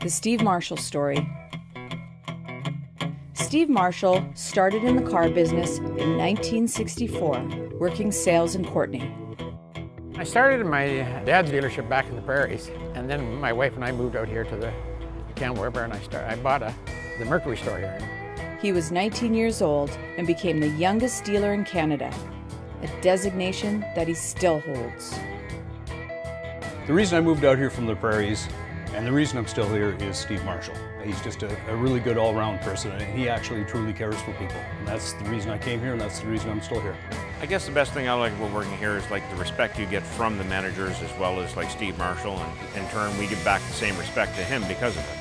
The Steve Marshall Story. Steve Marshall started in the car business in 1964, working sales in Courtenay. I started in my dad's dealership back in the prairies, and then my wife and I moved out here to the Campbell River, and I bought the Mercury store here. He was 19 years old and became the youngest dealer in Canada, a designation that he still holds. The reason I moved out here from the prairies, and the reason I'm still here, is Steve Marshall. He's just a really good all-round person, and he actually truly cares for people. And that's the reason I came here, and that's the reason I'm still here. I guess the best thing I like about working here is like the respect you get from the managers as well as like Steve Marshall, and in turn we give back the same respect to him because of it.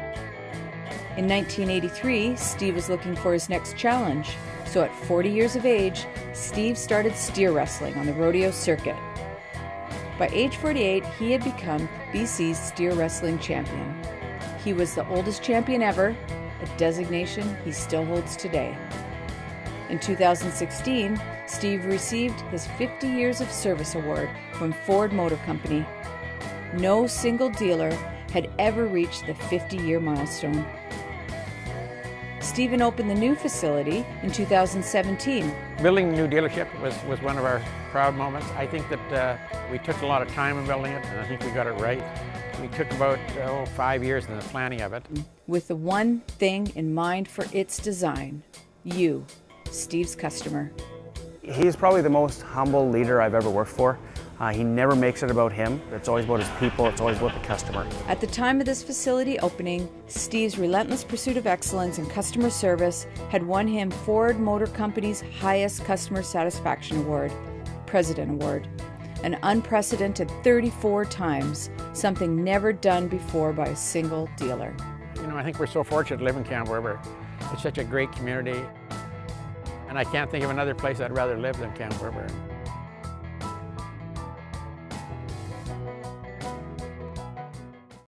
In 1983, Steve was looking for his next challenge. So at 40 years of age, Steve started steer wrestling on the rodeo circuit. By age 48, he had become BC's steer wrestling champion. He was the oldest champion ever, a designation he still holds today. In 2016, Steve received his 50 Years of Service Award from Ford Motor Company. No single dealer had ever reached the 50-year milestone. Stephen opened the new facility in 2017. Building the new dealership was one of our proud moments. I think that we took a lot of time in building it, and I think we got it right. We took about 5 years in the planning of it. With the one thing in mind for its design: you, Steve's customer. He's probably the most humble leader I've ever worked for. He never makes it about him. It's always about his people. It's always about the customer. At the time of this facility opening, Steve's relentless pursuit of excellence in customer service had won him Ford Motor Company's highest customer satisfaction award, President Award, an unprecedented 34 times, something never done before by a single dealer. You know, I think we're so fortunate to live in Campbell River. It's such a great community, and I can't think of another place I'd rather live than Campbell River.